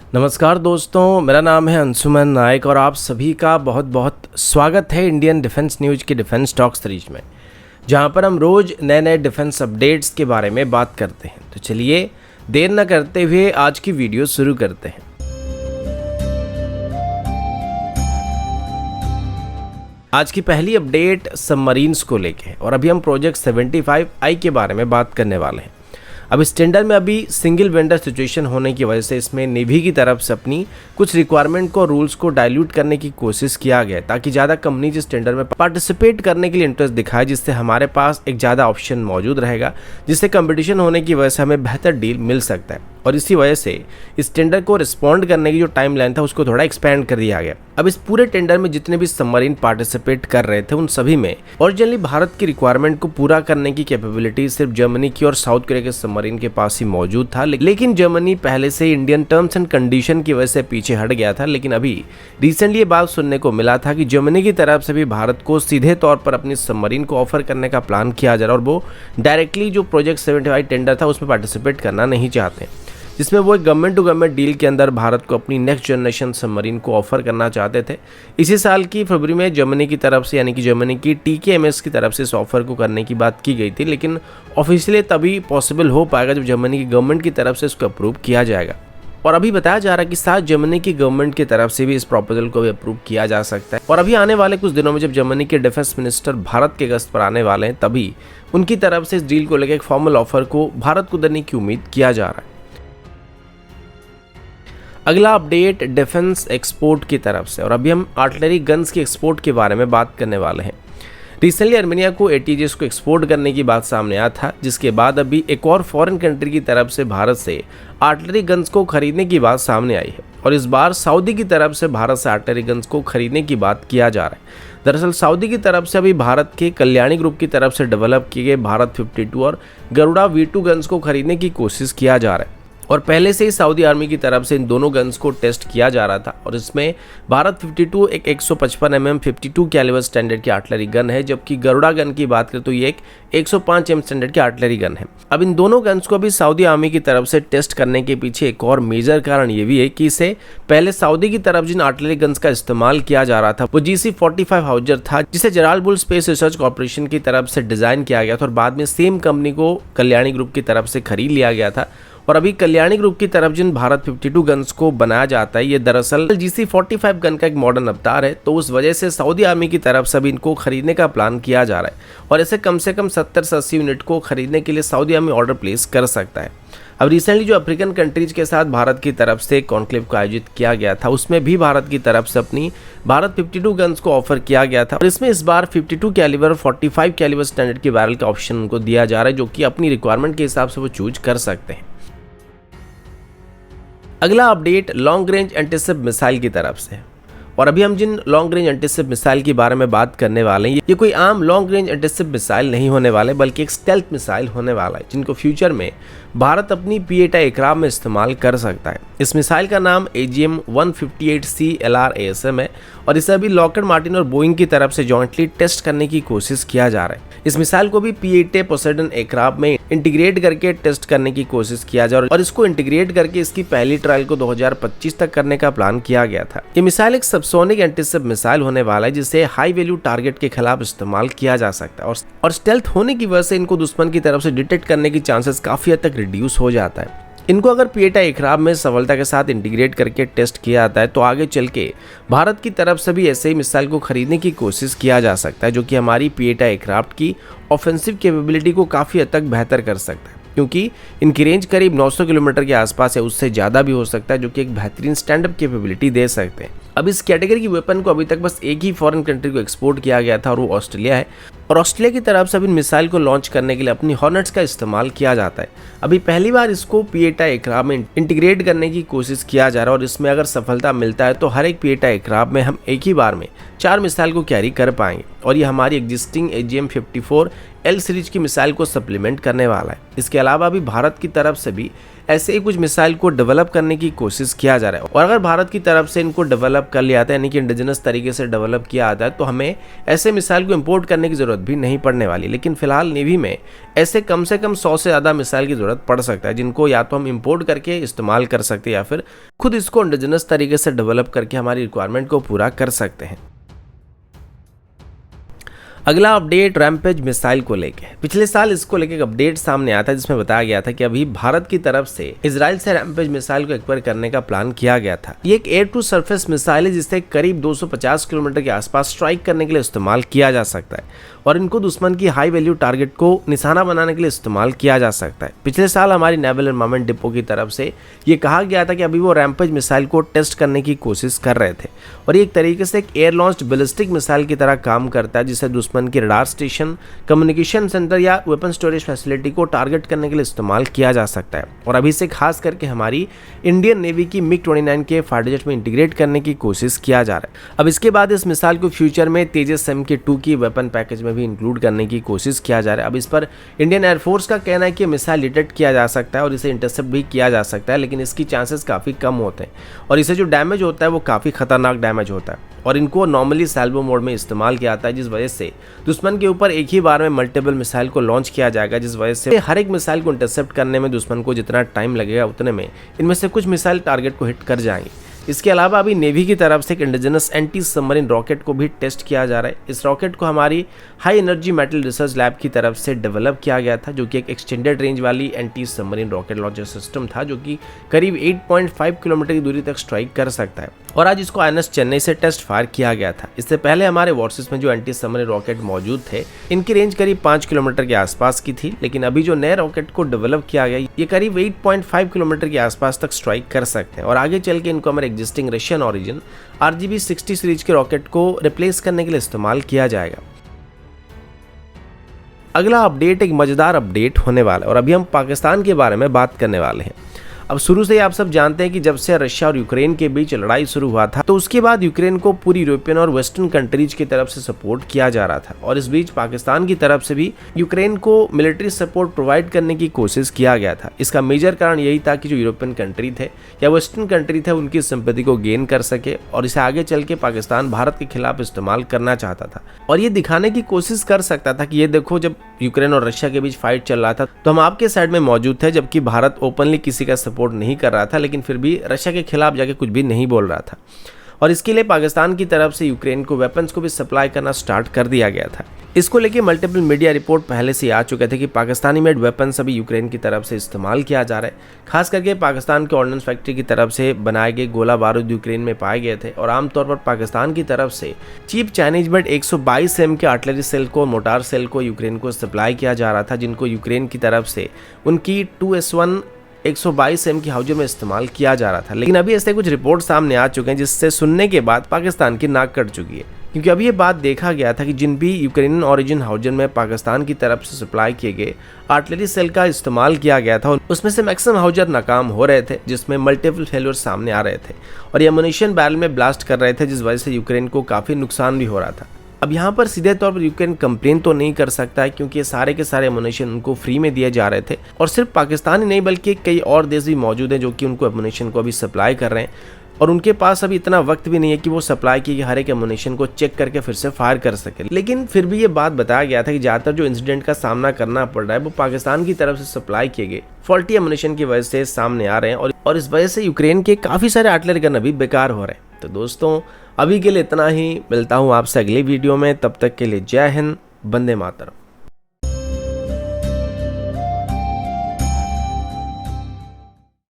नमस्कार दोस्तों, मेरा नाम है अंशुमन नायक और आप सभी का बहुत बहुत स्वागत है इंडियन डिफेंस न्यूज़ के डिफेंस टॉक सीरीज में, जहां पर हम रोज़ नए नए डिफेंस अपडेट्स के बारे में बात करते हैं। तो चलिए देर न करते हुए आज की वीडियो शुरू करते हैं। आज की पहली अपडेट सबमरीन्स को लेके है और अभी हम प्रोजेक्ट 75I के बारे में बात करने वाले हैं। अब इस टेंडर में अभी सिंगल वेंडर सिचुएशन होने की वजह से इसमें नेवी की तरफ से अपनी कुछ रिक्वायरमेंट को रूल्स को डाइल्यूट करने की कोशिश किया गया ताकि ज़्यादा कंपनीज इस टेंडर में पार्टिसिपेट करने के लिए इंटरेस्ट दिखाए, जिससे हमारे पास एक ज़्यादा ऑप्शन मौजूद रहेगा, जिससे कंपटीशन होने की वजह से हमें बेहतर डील मिल सकता है। और इसी वजह से इस टेंडर को रिस्पॉन्ड करने की जो टाइम लाइन था उसको थोड़ा एक्सपेंड कर दिया गया। अब इस पूरे टेंडर में जितने भी सबमरीन पार्टिसिपेट कर रहे थे उन सभी में ओरिजिनली भारत की रिक्वायरमेंट को पूरा करने की कैपेबिलिटी सिर्फ जर्मनी की और साउथ कोरिया के सबमरीन के पास ही मौजूद था, लेकिन जर्मनी पहले से इंडियन टर्म्स एंड कंडीशन की वजह से पीछे हट गया था। लेकिन अभी रिसेंटली ये बात सुनने को मिला था कि जर्मनी की तरफ से भी भारत को सीधे तौर पर अपनी सबमरीन को ऑफर करने का प्लान किया जा रहा है और वो डायरेक्टली जो प्रोजेक्ट 75 टेंडर था उसमें पार्टिसिपेट करना नहीं चाहते, जिसमें वो एक गवर्नमेंट टू गवर्नमेंट डील के अंदर भारत को अपनी नेक्स्ट जनरेशन सबमरीन को ऑफर करना चाहते थे। इसी साल की फरवरी में जर्मनी की तरफ से यानी कि जर्मनी की TKMS की तरफ से इस ऑफर को करने की बात की गई थी, लेकिन ऑफिशियली तभी पॉसिबल हो पाएगा जब जर्मनी की गवर्नमेंट की तरफ से इसको अप्रूव किया जाएगा। और अभी बताया जा रहा है कि साथ जर्मनी की गवर्नमेंट की तरफ से भी इस प्रपोजल को भी अप्रूव किया जा सकता है। और अभी आने वाले कुछ दिनों में जब जर्मनी के डिफेंस मिनिस्टर भारत के गस्त पर आने वाले हैं, तभी उनकी तरफ से इस डील को लेकर एक फॉर्मल ऑफर को भारत को देने की उम्मीद किया जा रहा है। अगला अपडेट डिफेंस एक्सपोर्ट की तरफ से और अभी हम आर्टिलरी गन्स की एक्सपोर्ट के बारे में बात करने वाले हैं। रिसेंटली अर्मेनिया को ATGS को एक्सपोर्ट करने की बात सामने आया था, जिसके बाद अभी एक और फॉरेन कंट्री की तरफ से भारत से आर्टिलरी गन्स को खरीदने की बात सामने आई है और इस बार सऊदी की तरफ से भारत से आर्टिलरी गन्स को खरीदने की बात किया जा रहा है। दरअसल सऊदी की तरफ से अभी भारत के कल्याणी ग्रुप की तरफ से डेवलप किए गए भारत 52 और गरुड़ा V2 गन्स को खरीदने की कोशिश किया जा रहा है और पहले से ही सऊदी आर्मी की तरफ से इन दोनों गन्स को टेस्ट किया जा रहा था। और इसमें भारत 52 एक 155 mm 52 कैलिबर स्टैंडर्ड की आर्टिलरी गन है, जबकि गरुड़ा गन की बात करें तो ये एक 105 mm स्टैंडर्ड की आर्टिलरी गन है। अब इन दोनों गन्स को अभी सऊदी आर्मी की तरफ से टेस्ट करने के पीछे एक और मेजर कारण ये भी है कि इसे पहले सऊदी की तरफ जिन आर्टिलरी गन्स का इस्तेमाल किया जा रहा था वो GC-45 हाउजर था, जिसे जलाल बुल स्पेस रिसर्च कॉर्पोरेशन की तरफ से डिजाइन किया गया था और बाद में सेम कंपनी को कल्याणी ग्रुप की तरफ से खरीद लिया गया था। और अभी कल्याणी ग्रुप की तरफ जिन भारत 52 गन्स को बनाया जाता है ये दरअसल GC-45 गन का एक मॉडर्न अवतार है, तो उस वजह से सऊदी आर्मी की तरफ से भी इनको खरीदने का प्लान किया जा रहा है और ऐसे कम से कम 70 से 80 यूनिट को खरीदने के लिए सऊदी आर्मी ऑर्डर प्लेस कर सकता है। अब रिसेंटली जो अफ्रीकन कंट्रीज के साथ भारत की तरफ से कॉन्क्लेव को आयोजित किया गया था उसमें भी भारत की तरफ से अपनी भारत 52 गन्स को ऑफर किया गया था और इसमें इस बार 52 कैलिबर 45 कैलिबर स्टैंडर्ड के बैरल का ऑप्शन उनको दिया जा रहा है, जो कि अपनी रिक्वायरमेंट के हिसाब से वो चूज कर सकते हैं। अगला update long range antiship missile की तरफ से और अभी हम जिन लॉन्ग रेंज एंटीशिप मिसाइल के बारे में बात करने वाले हैं ये कोई आम लॉन्ग रेंज एंटीशिप मिसाइल नहीं होने वाले, बल्कि एक स्टेल्थ मिसाइल होने वाला है, जिनको फ्यूचर में भारत अपनी P-8I एयरक्राफ्ट में इस्तेमाल कर सकता है। इस मिसाइल का नाम AGM-158C LRASM है और इसे अभी लॉकहीड मार्टिन और बोइंग की तरफ से जॉइंटली टेस्ट करने की कोशिश किया जा रहा है। इस मिसाइल को भी P-8A पोसेडन एयरक्राफ्ट में इंटीग्रेट करके टेस्ट करने की कोशिश किया जा रहा है और इसको इंटीग्रेट करके इसकी पहली ट्रायल को 2025 तक करने का प्लान किया गया था। ये मिसाइल एक सबसोनिक एंटीशिप मिसाइल होने वाला है, जिसे हाई वैल्यू टारगेट के खिलाफ इस्तेमाल किया जा सकता है और स्टेल्थ होने की वजह से इनको दुश्मन की तरफ से डिटेक्ट करने की चांसेस काफी हद तक रिड्यूस हो जाता है। इनको अगर P-8I एयरक्राफ्ट में सफलता के साथ इंटीग्रेट करके टेस्ट किया जाता है तो आगे चल के भारत की तरफ से भी ऐसे ही मिसाइल को खरीदने की कोशिश किया जा सकता है, जो कि हमारी P-8I एयरक्राफ्ट की ऑफेंसिव कैपेबिलिटी को काफ़ी हद तक बेहतर कर सकता है, क्योंकि इनकी रेंज करीब 900 किलोमीटर के आसपास है, उससे ज़्यादा भी हो सकता है, जो कि एक बेहतरीन स्टैंड अप कैपेबिलिटी दे सकते हैं। अब इस कैटेगरी की वेपन को अभी तक बस एक ही फॉरेन कंट्री को एक्सपोर्ट किया गया था और वो ऑस्ट्रेलिया है और ऑस्ट्रेलिया की तरफ से अब इन मिसाइल को लॉन्च करने के लिए अपनी हॉर्नेट्स का इस्तेमाल किया जाता है। अभी पहली बार इसको P-8I एयरक्राफ्ट में इंटीग्रेट करने की कोशिश किया जा रहा है और इसमें अगर सफलता मिलता है तो हर एक P-8I एयरक्राफ्ट में हम एक ही बार में 4 मिसाइल को कैरी कर पाएंगे और ये हमारी एग्जिस्टिंग AGM-54L सीरीज की मिसाइल को सप्लीमेंट करने वाला है। इसके अलावा अभी भारत की तरफ से भी ऐसे ही कुछ मिसाइल को डेवलप करने की कोशिश किया जा रहा है। और अगर भारत की तरफ से इनको डेवलप कर लिया आता है, यानी कि इंडिजिनस तरीके से डेवलप किया आता है, तो हमें ऐसे मिसाइल को इंपोर्ट करने की जरूरत भी नहीं पड़ने वाली। लेकिन फिलहाल नेवी में ऐसे कम से कम 100 से ज़्यादा मिसाइल की जरूरत पड़ सकता है, जिनको या तो हम इंपोर्ट करके इस्तेमाल कर सकते हैं या फिर खुद इसको इंडिजिनस तरीके से डेवलप करके हमारी रिक्वायरमेंट को पूरा कर सकते हैं। अगला अपडेट रैम्पेज मिसाइल को लेके। पिछले साल इसको लेके एक अपडेट सामने आया था जिसमें बताया गया था कि अभी भारत की तरफ से इजराइल से रैम्पेज मिसाइल को एक्वायर करने का प्लान किया गया था। ये एक एयर टू सरफेस मिसाइल है जिसे करीब 250 किलोमीटर के आसपास स्ट्राइक करने के लिए इस्तेमाल किया जा सकता है और इनको दुश्मन की हाई वैल्यू टारगेट को निशाना बनाने के लिए इस्तेमाल किया जा सकता है। पिछले साल हमारी नेवल आर्मामेंट डिपो की तरफ से ये कहा गया था कि अभी वो रैम्पेज मिसाइल को टेस्ट करने की कोशिश कर रहे थे और ये एक तरीके से एक एयर लॉन्च्ड बैलिस्टिक मिसाइल की तरह काम करता है, जिसे दुश्मन की रडार स्टेशन, कम्युनिकेशन सेंटर या वेपन स्टोरेज फैसिलिटी को टारगेट करने के लिए इस्तेमाल किया जा सकता है। और अभी से खास करके हमारी इंडियन नेवी की MiG-29 के फाइटर जेट में इंटीग्रेट करने की कोशिश किया जा रहा है। अब इसके बाद इस मिसाइल को फ्यूचर में तेजस MK2 की वेपन पैकेज में भी इंक्लूड करने की कोशिश किया जा रहा है। अब इस पर इंडियन एयरफोर्स का कहना है कि मिसाइल डिटेक्ट किया जा सकता है और इसे इंटरसेप्ट भी किया जा सकता है, लेकिन इसकी चांसेस काफ़ी कम होते हैं और इसे जो डैमेज होता है वो काफ़ी खतरनाक डैमेज होता है और इनको नॉर्मली सैल्वो मोड में इस्तेमाल किया जाता है, जिस वजह से दुश्मन के ऊपर एक ही बार में मल्टीपल मिसाइल को लॉन्च किया जाएगा, जिस वजह से हर एक मिसाइल को इंटरसेप्ट करने में दुश्मन को जितना टाइम लगेगा उतने में इनमें से कुछ मिसाइल टारगेट को हिट कर जाएंगे। इसके अलावा अभी नेवी की तरफ से एक इंडिजिनस एंटी सबमरीन रॉकेट को भी टेस्ट किया जा रहा है। इस रॉकेट को हमारी high energy metal research lab की तरफ से डेवलप किया गया था, जो कि एक एक्सटेंडेड रेंज वाली anti submarine rocket launcher system था, जो कि करीब 8.5 किलोमीटर की दूरी तक स्ट्राइक कर सकता है और आज इसको INS चेन्नई से टेस्ट फायर किया गया था। इससे पहले हमारे वॉर्सेस में जो एंटी सबमरीन रॉकेट मौजूद थे, इनकी रेंज करीब 5 किलोमीटर के आसपास की थी, लेकिन अभी जो नए रॉकेट को डेवलप किया गया ये करीब 8.5 किलोमीटर के आसपास तक स्ट्राइक कर सकते हैं और आगे चल के इनको हमारे existing Russian origin RGB 60 series के रॉकेट को रिप्लेस करने के लिए इस्तेमाल किया जाएगा। अगला अपडेट एक मजेदार अपडेट होने वाला है और अभी हम पाकिस्तान के बारे में बात करने वाले हैं। अब शुरू से ही आप सब जानते हैं कि जब से रशिया और यूक्रेन के बीच लड़ाई शुरू हुआ था, तो उसके बाद यूक्रेन को पूरी यूरोपियन और वेस्टर्न कंट्रीज की तरफ से सपोर्ट किया जा रहा था और इस बीच पाकिस्तान की तरफ से भी यूक्रेन को मिलिट्री सपोर्ट प्रोवाइड करने की कोशिश किया गया था। इसका मेजर कारण यही था कि जो यूरोपियन कंट्री थे या वेस्टर्न कंट्री थे, उनकी सिंपैथी को गेन कर सके और इसे आगे चल के पाकिस्तान भारत के खिलाफ इस्तेमाल करना चाहता था और ये दिखाने की कोशिश कर सकता था कि ये देखो, जब यूक्रेन और रशिया के बीच फाइट चल रहा था तो हम आपके साइड में मौजूद थे, जबकि भारत ओपनली किसी का सपोर्ट नहीं कर रहा था, लेकिन फिर भी रशिया के खिलाफ जाके कुछ भी नहीं बोल रहा था। और इसके लिए पाकिस्तान की तरफ से यूक्रेन को वेपन्स को भी सप्लाई करना स्टार्ट कर दिया गया था। इसको लेके मल्टीपल मीडिया रिपोर्ट पहले से आ चुके थे कि पाकिस्तानी मेड वेपन्स अभी यूक्रेन की तरफ से इस्तेमाल किया जा रहा है। खास करके पाकिस्तान के ऑर्डिनेंस फैक्ट्री की तरफ से बनाए गए गोला बारूद यूक्रेन में पाए गए थे और आमतौर पर पाकिस्तान की तरफ से चीप चाइनीज मेड 122 mm के आर्टिलरी सेल को, मोटार सेल को यूक्रेन को सप्लाई किया जा रहा था, जिनको यूक्रेन की तरफ से उनकी 2S1 122 mm की हाउजर में इस्तेमाल किया जा रहा था। लेकिन अभी ऐसे कुछ रिपोर्ट सामने आ चुके हैं जिससे सुनने के बाद पाकिस्तान की नाक कट चुकी है, क्योंकि अभी ये बात देखा गया था कि जिन भी यूक्रेनियन ओरिजिन हाउजर में पाकिस्तान की तरफ से सप्लाई किए गए आर्टिलरी सेल का इस्तेमाल किया गया था, उसमें से मैक्सिमम हाउजर नाकाम हो रहे थे, जिसमें मल्टीपल फेलियर सामने आ रहे थे और ये एमुनिशन बैरल में ब्लास्ट कर रहे थे, जिस वजह से यूक्रेन को काफ़ी नुकसान भी हो रहा था। अब यहाँ पर सीधे तौर पर यूक्रेन कंप्लेन तो नहीं कर सकता है, क्योंकि ये सारे के सारे एमुनिशन उनको फ्री में दिए जा रहे थे और सिर्फ पाकिस्तान ही नहीं बल्कि कई और देश भी मौजूद हैं जो कि उनको एमुनिशन को अभी सप्लाई कर रहे हैं और उनके पास अभी इतना वक्त भी नहीं है कि वो सप्लाई की हर एक एमुनिशन को चेक करके फिर से फायर कर सके। लेकिन फिर भी ये बात बताया गया था कि ज़्यादातर जो इंसिडेंट का सामना करना पड़ रहा है वो पाकिस्तान की तरफ से सप्लाई किए गए फॉल्टी एमुनिशन की वजह से सामने आ रहे हैं और इस वजह से यूक्रेन के काफ़ी सारे आर्टिलरी गन अभी बेकार हो रहे हैं। तो दोस्तों अभी के लिए इतना ही, मिलता हूँ आपसे अगली वीडियो में, तब तक के लिए जय हिंद, वंदे मातरम।